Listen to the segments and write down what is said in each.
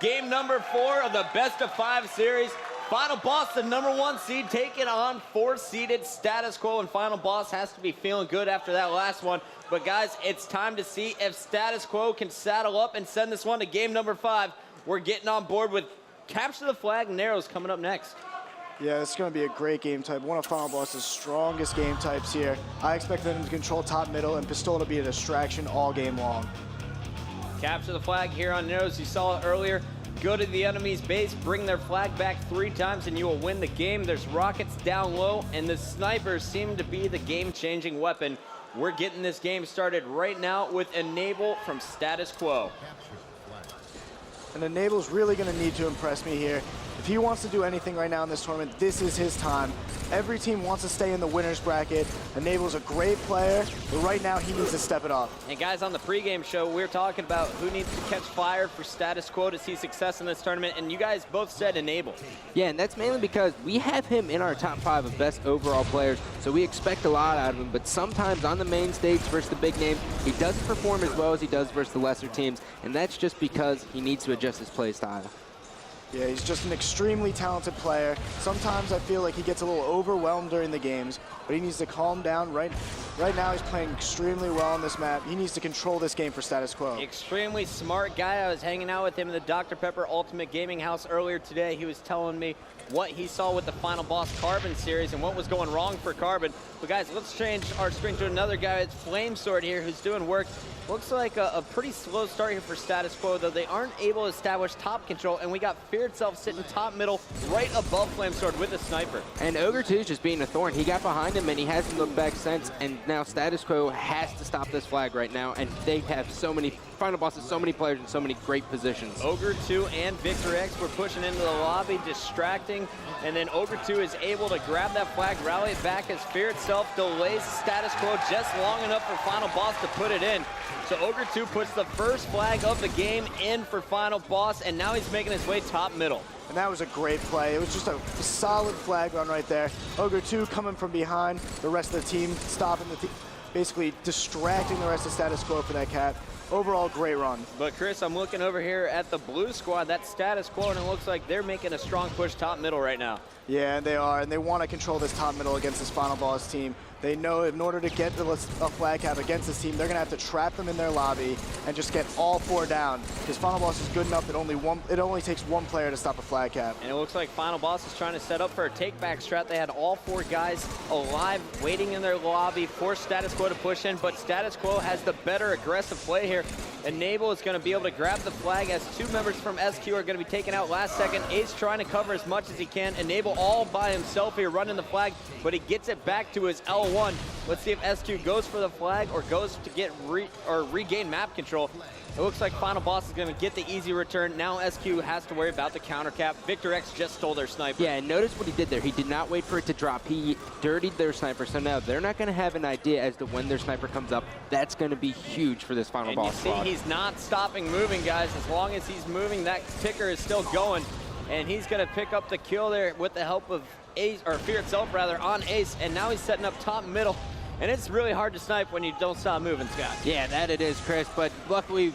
Game number 4 of the best of 5 series. Final Boss, the #1 seed, taking on 4-seeded Status Quo, and Final Boss has to be feeling good after that last one. But guys, it's time to see if Status Quo can saddle up and send this one to game number 5. We're getting on board with Capture the Flag and Narrows coming up next. Yeah, it's going to be a great game type. One of Final Boss's strongest game types here. I expect them to control top, middle, and Pistola to be a distraction all game long. Capture the Flag here on Narrows. You saw it earlier. Go to the enemy's base, bring their flag back 3 times, and you will win the game. There's rockets down low, and the snipers seem to be the game-changing weapon. We're getting this game started right now with Enable from Status Quo. And Enable's really going to need to impress me here. If he wants to do anything right now in this tournament, this is his time. Every team wants to stay in the winner's bracket. Enable's a great player, but right now he needs to step it up. And guys, on the pregame show, we were talking about who needs to catch fire for Status Quo to see success in this tournament, and you guys both said Enable. Yeah, and that's mainly because we have him in our top 5 of best overall players, so we expect a lot out of him, but sometimes on the main stage versus the big names, he doesn't perform as well as he does versus the lesser teams, and that's just because he needs to adjust his play style. Yeah, he's just an extremely talented player. Sometimes I feel like he gets a little overwhelmed during the games, but he needs to calm down. Right now he's playing extremely well on this map. He needs to control this game for Status Quo. Extremely smart guy. I was hanging out with him in the Dr. Pepper Ultimate Gaming House earlier today. He was telling me what he saw with the Final Boss Carbon series and what was going wrong for Carbon. But guys, let's change our string to another guy. It's Flamesword here who's doing work. Looks like a pretty slow start here for Status Quo, though they aren't able to establish top control, and we got Fear itself sitting top middle right above Flamesword with a sniper. And Ogre 2 is just being a thorn. He got behind him and he hasn't looked back since, and now Status Quo has to stop this flag right now, and they have so many, Final Boss has so many players in so many great positions. Ogre 2 and Victor X were pushing into the lobby, distracting, and then Ogre 2 is able to grab that flag, rally it back as Fear itself delays Status Quo just long enough for Final Boss to put it in. So Ogre 2 puts the first flag of the game in for Final Boss, and now he's making his way top middle. And that was a great play. It was just a solid flag run right there. Ogre 2 coming from behind, the rest of the team stopping the basically distracting the rest of Status Quo for that cap. Overall, great run. But Chris, I'm looking over here at the blue squad, that's Status Quo, and it looks like they're making a strong push top middle right now. Yeah, they are, and they want to control this top middle against this Final Boss team. They know in order to get a flag cap against this team, they're going to have to trap them in their lobby and just get all 4 down. Because Final Boss is good enough that it only takes 1 player to stop a flag cap. And it looks like Final Boss is trying to set up for a take-back strat. They had all 4 guys alive, waiting in their lobby for Status Quo to push in, but Status Quo has the better aggressive play here. Enable is going to be able to grab the flag as 2 members from SQ are going to be taken out last second. Ace trying to cover as much as he can. Enable all by himself here running the flag, but he gets it back to his L1. Let's see if SQ goes for the flag or goes to get regain map control. It looks like Final Boss is going to get the easy return. Now SQ has to worry about the counter cap. Victor X just stole their sniper. Yeah, and notice what he did there. He did not wait for it to drop. He dirtied their sniper, so now they're not going to have an idea as to when their sniper comes up. That's going to be huge for this Final Boss squad. And you see he's not stopping moving, guys. As long as he's moving, that ticker is still going. And he's going to pick up the kill there with the help of Ace, or Fear itself rather, on Ace. And now he's setting up top middle. And it's really hard to snipe when you don't stop moving, Scott. Yeah, that it is, Chris. But luckily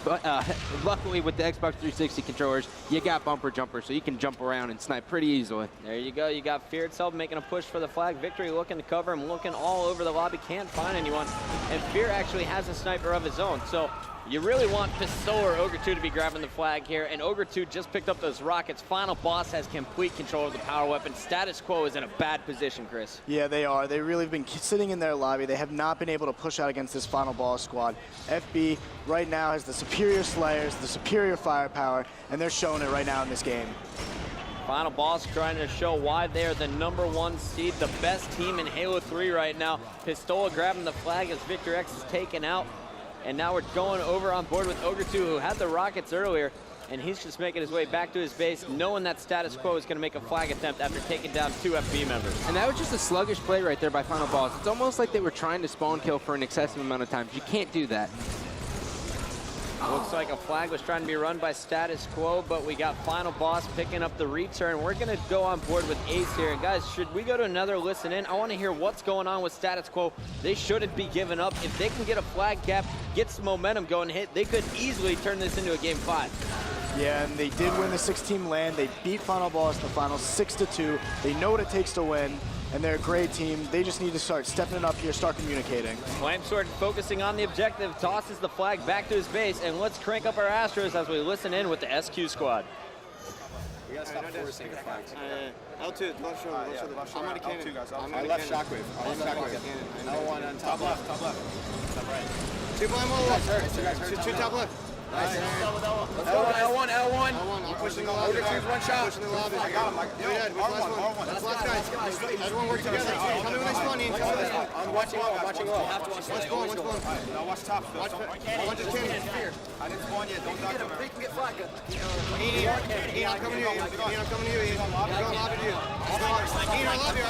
with the Xbox 360 controllers, you got bumper jumper, so you can jump around and snipe pretty easily. There you go. You got Fear itself making a push for the flag. Victory looking to cover him, looking all over the lobby, can't find anyone. And Fear actually has a sniper of his own. So you really want Pistola or Ogre 2 to be grabbing the flag here, and Ogre 2 just picked up those rockets. Final Boss has complete control of the power weapon. Status Quo is in a bad position, Chris. Yeah, they are. They really have been sitting in their lobby. They have not been able to push out against this Final Boss squad. FB right now has the superior Slayers, the superior firepower, and they're showing it right now in this game. Final Boss trying to show why they are the #1 seed, the best team in Halo 3 right now. Pistola grabbing the flag as Victor X is taken out. And now we're going over on board with Ogre 2, who had the rockets earlier, and he's just making his way back to his base, knowing that Status Quo is going to make a flag attempt after taking down 2 FB members. And that was just a sluggish play right there by Final Boss. It's almost like they were trying to spawn kill for an excessive amount of times. You can't do that. Looks like a flag was trying to be run by Status Quo, but we got Final Boss picking up the return. We're going to go on board with Ace here. And guys, should we go to another listen in? I want to hear what's going on with Status Quo. They shouldn't be giving up. If they can get a flag cap, get some momentum going, they could easily turn this into a game 5. Yeah, and they did win the 6-team LAN. They beat Final Boss in the finals 6-2. They know what it takes to win, and they're a great team. They just need to start stepping it up here, start communicating. Flamesword focusing on the objective, tosses the flag back to his base, and let's crank up our Astros as we listen in with the SQ squad. We gotta stop forcing the flags. L2, left shoulder, left shoulder. I'm on a cannon. I left shockwave. I left shockwave. L1 on top left. Top left. Top right. 2 blind wall left. Two top left. Nice. L1. I'm pushing the lobby. Ogre choose one shot. Pushing the lobby. I got him. R1. That's last guy. Everyone work together. Tell me when they spawn in. I'm watching low. One's blown. Now watch top. One just cannon. I didn't spawn yet. Don't duck him. Ian, I'm coming to you. Ian, I'm coming to you. Ian, I'm going lobby to you. Ian, our lobby.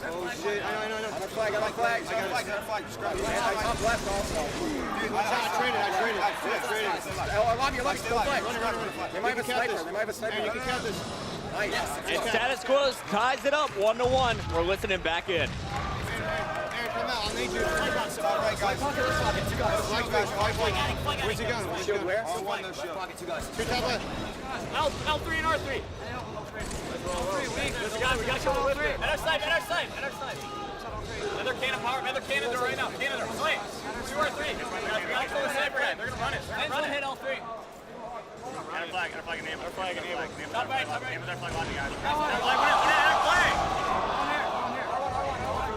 Oh shit, I know. I'm a flag. I got a flag. Top left also. Dude, I traded. Lobby, left. Still flag. They might have a sniper. You can count this. Nice. And status quo ties it up 1-1. We're listening back in. Aaron, come out. I'll need you. All right, guys. Where's he going? Shield where? Two top left. L3 and R3. We got you with it. At our side. Another cannon power, another cannon door right now. Cannon door. Flame. 2 R3. We got to kill the sniper head. They're going to run it. Run and hit L3. Got a flag enable. Top right. Name their flag lobby, guys.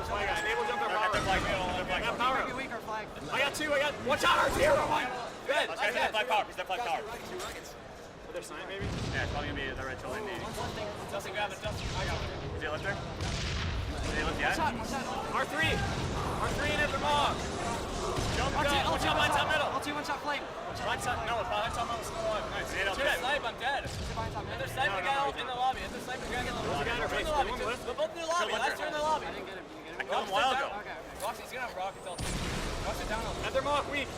Flag. Enable jump their flag. I got power. I got 2. One shot. R0. Good. That's that flag power. He's that flag power. Their sign, maybe? Yeah, it's probably going to be the red till in Justin, grab it. Justin, I got it. Is he a lifter? Is he a lift yet? R3 in at the mog. Jump, line top middle. L2, one shot flame. Line top middle, still alive. Nice. Shoot it, snipe, I'm dead. They're sniping guy in the lobby. They're sniping guy in the lobby. They're both in the lobby. Last year in the lobby. I killed him a while ago. Roxy's gonna have rockets. Rox it down. Another mock, weak.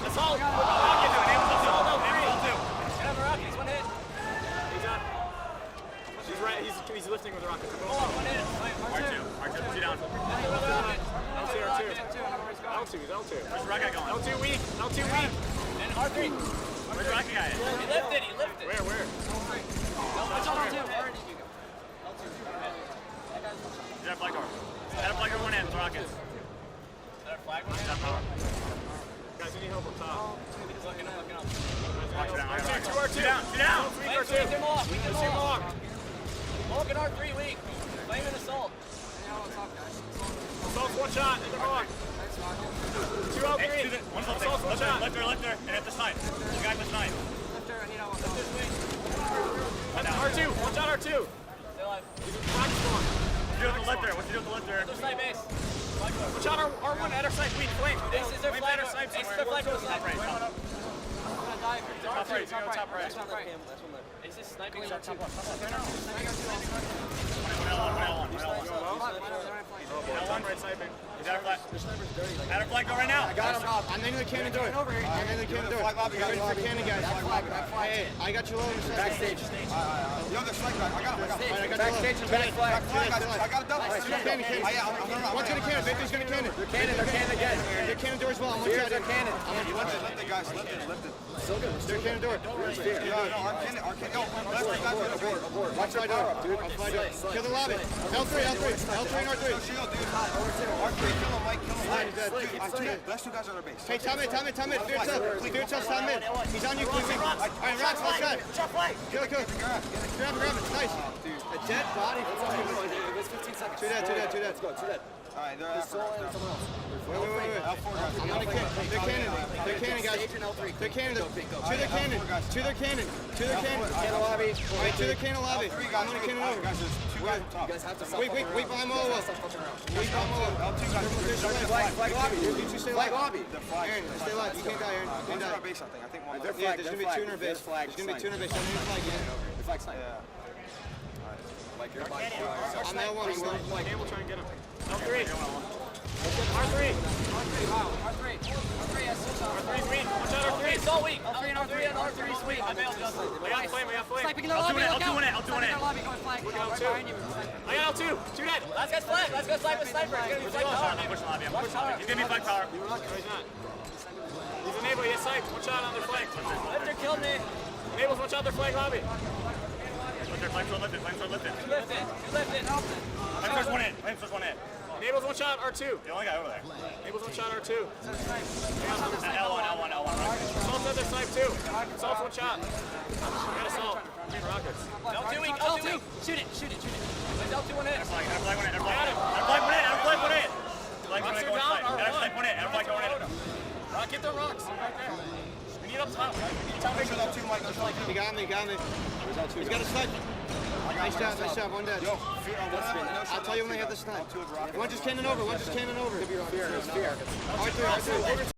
That's all. Rocket doing it. That's all, no, 3. Rockets, one hit. He's up. He's right. He's lifting with the rockets. Hold on, one hit. R2, put you down. L2. He's L2. Where's the rocket going? L2 weak. And R3. Where's the rocket guy? He lifted. Where? Watch out, R2. Is that a flag door? Is that a flag door? One hit. It's rockets. Is that a flag one? Is that power? Guys, we need help up top. Looking up. Watch it down. R2 down. R2. Let's see Mohawk. Mohawk and R3 weak. Flame and assault. Assault's one shot. Hit the Mohawk. 2 L3. Assault's one shot. Lifter. And hit the snipe. You got the snipe. Lifter's weak. R2. One shot R2. Stay alive. What's he doing with the lifter? Lifter snipe base. Watch out R1 at our snipe weak. Flame. This is their flag. This is their flag. Top right. Is this sniping top left? L1 right sniping. Is that a flag? At a flag door right now. I got him. I'm in the cannon door. Flag lobby, guys. Cannon guys. Hey, I got you low in the backstage. Yo, there's flag guy. I got him. Backstage and back flag. I got a double. Cannon. One's gonna cannon. Victor's gonna cannon. They're cannon again. They're cannon door as well. I'm one shot. They're cannon. Lift it, guys. Lift it. They're cannon door. Our cannon. Watch my door. Kill the lobby. L3 and R3. Shield, dude. R3, kill him, Mike. Last 2 guys on our base. Hey, time it. Clear yourself, time it. He's on you, Queen. All right, Rox, left side. Kill it. Grab it. Nice. A dead body. It was 15 seconds. Two dead. Let's go, 2 dead. All right, they're There's someone else. Wait. I'm on the cannon. They're cannon, guys. They're cannon. To their cannon. Cannon lobby. Wait, to their cannon lobby. I'm on the cannon over. Guys, there's 2 guys on top. You guys have to Wait, behind Moa. Flag lobby. You two stay Flag alive. lobby. Aaron, stay alive. You can't die, Aaron. You can't die. Base, I think one left. Yeah, there's gonna be 2 in our base. There's gonna be 2 in our base. Don't need a flag yet. The flag snipe. Like your flag. I'm that one. We'll try and get him. L3. R3. R3's weak. Watch out, R3. It's all weak. L3 and R3's weak. I bailed Justin. We got flame. Sniping in the lobby. L2 in it. I got L2. 2 dead. Last guy's flag. Sniper. He's gonna be flag power. He's gonna be flag power. He's gonna be flag power. No, he's not. He's Enable, he has sights. One shot on their flank. Lifter killed me. Enable's one shot their flank lobby. Lifter, flames lifted, flames lifted. Lifted. Flames one in, flames one in. Enable's one shot, R2. The only guy over there. Enable's one shot, R2. L1. Assault's at their snipe too. Assault's one shot. We got Assault. Rockets. L2. Shoot it. There's L2 one hit. Flag one in. Flag one in. Get the rocks. We need up top. He got me. He's got a snipe. Nice job, one dead. I'll tell you when they have the snipe. One just cannon over. Fear. R3.